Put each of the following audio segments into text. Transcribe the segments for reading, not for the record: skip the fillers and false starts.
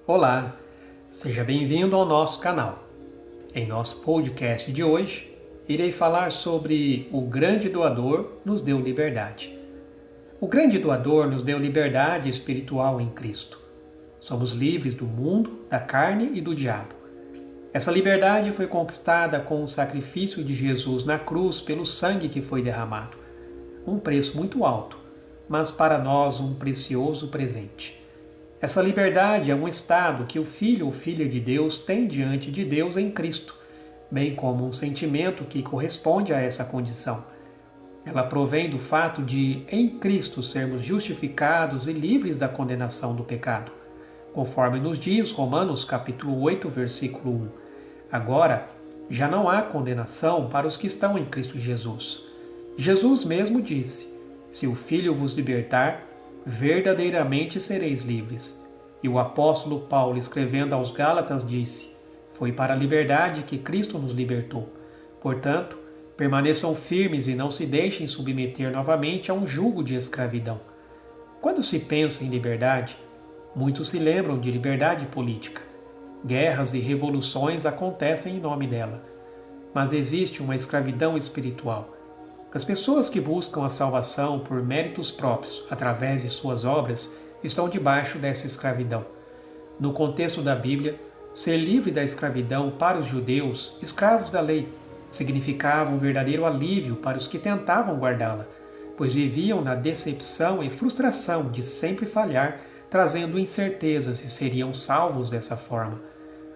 Olá, seja bem-vindo ao nosso canal. Em nosso podcast de hoje, irei falar sobre o grande doador nos deu liberdade. O grande doador nos deu liberdade espiritual em Cristo. Somos livres do mundo, da carne e do diabo. Essa liberdade foi conquistada com o sacrifício de Jesus na cruz pelo sangue que foi derramado. Um preço muito alto, mas para nós um precioso presente. Essa liberdade é um estado que o filho ou filha de Deus tem diante de Deus em Cristo, bem como um sentimento que corresponde a essa condição. Ela provém do fato de, em Cristo, sermos justificados e livres da condenação do pecado, conforme nos diz Romanos capítulo 8, versículo 1. Agora, já não há condenação para os que estão em Cristo Jesus. Jesus mesmo disse: "Se o Filho vos libertar, verdadeiramente sereis livres." E o apóstolo Paulo, escrevendo aos Gálatas, disse: "Foi para a liberdade que Cristo nos libertou. Portanto, permaneçam firmes e não se deixem submeter novamente a um jugo de escravidão." Quando se pensa em liberdade, muitos se lembram de liberdade política. Guerras e revoluções acontecem em nome dela. Mas existe uma escravidão espiritual. As pessoas que buscam a salvação por méritos próprios, através de suas obras, estão debaixo dessa escravidão. No contexto da Bíblia, ser livre da escravidão para os judeus, escravos da lei, significava um verdadeiro alívio para os que tentavam guardá-la, pois viviam na decepção e frustração de sempre falhar, trazendo incerteza se seriam salvos dessa forma.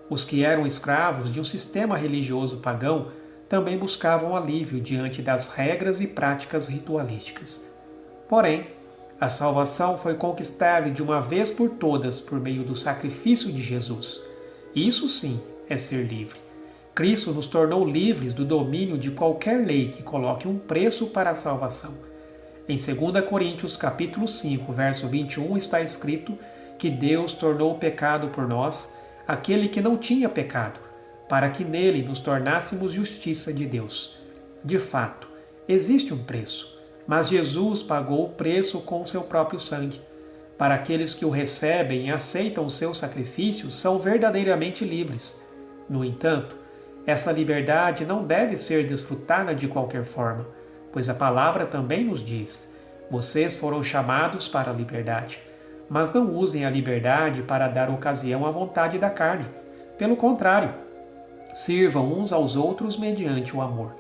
Os que eram escravos de um sistema religioso pagão também buscavam alívio diante das regras e práticas ritualísticas. Porém, a salvação foi conquistada de uma vez por todas por meio do sacrifício de Jesus. Isso sim é ser livre. Cristo nos tornou livres do domínio de qualquer lei que coloque um preço para a salvação. Em 2 Coríntios capítulo 5, verso 21 está escrito que Deus tornou o pecado por nós, aquele que não tinha pecado, para que nele nos tornássemos justiça de Deus. De fato, existe um preço, mas Jesus pagou o preço com o seu próprio sangue. Para aqueles que o recebem e aceitam o seu sacrifício, são verdadeiramente livres. No entanto, essa liberdade não deve ser desfrutada de qualquer forma, pois a palavra também nos diz: "Vocês foram chamados para a liberdade." Mas não usem a liberdade para dar ocasião à vontade da carne. Pelo contrário, sirvam uns aos outros mediante o amor.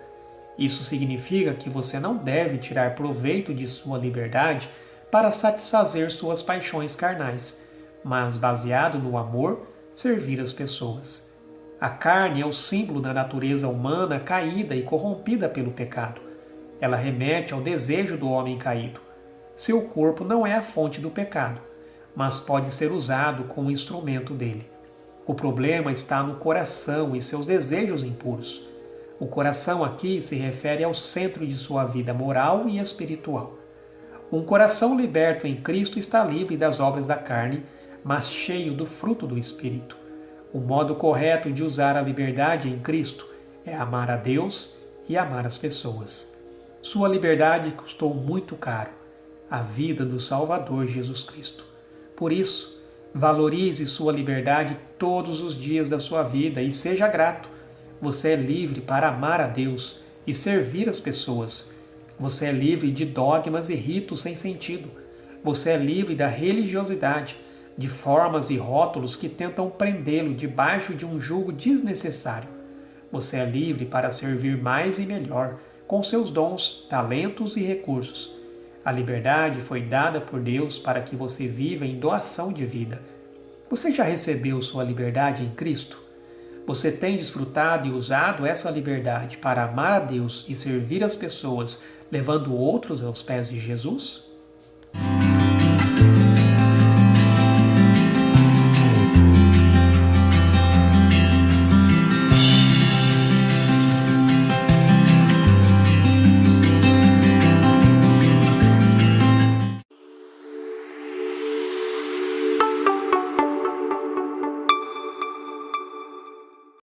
Isso significa que você não deve tirar proveito de sua liberdade para satisfazer suas paixões carnais, mas, baseado no amor, servir as pessoas. A carne é o símbolo da natureza humana caída e corrompida pelo pecado. Ela remete ao desejo do homem caído. Seu corpo não é a fonte do pecado, mas pode ser usado como instrumento dele. O problema está no coração e seus desejos impuros. O coração aqui se refere ao centro de sua vida moral e espiritual. Um coração liberto em Cristo está livre das obras da carne, mas cheio do fruto do Espírito. O modo correto de usar a liberdade em Cristo é amar a Deus e amar as pessoas. Sua liberdade custou muito caro, a vida do Salvador Jesus Cristo. Por isso, valorize sua liberdade todos os dias da sua vida e seja grato. Você é livre para amar a Deus e servir as pessoas. Você é livre de dogmas e ritos sem sentido. Você é livre da religiosidade, de formas e rótulos que tentam prendê-lo debaixo de um jugo desnecessário. Você é livre para servir mais e melhor, com seus dons, talentos e recursos. A liberdade foi dada por Deus para que você viva em doação de vida. Você já recebeu sua liberdade em Cristo? Você tem desfrutado e usado essa liberdade para amar a Deus e servir as pessoas, levando outros aos pés de Jesus?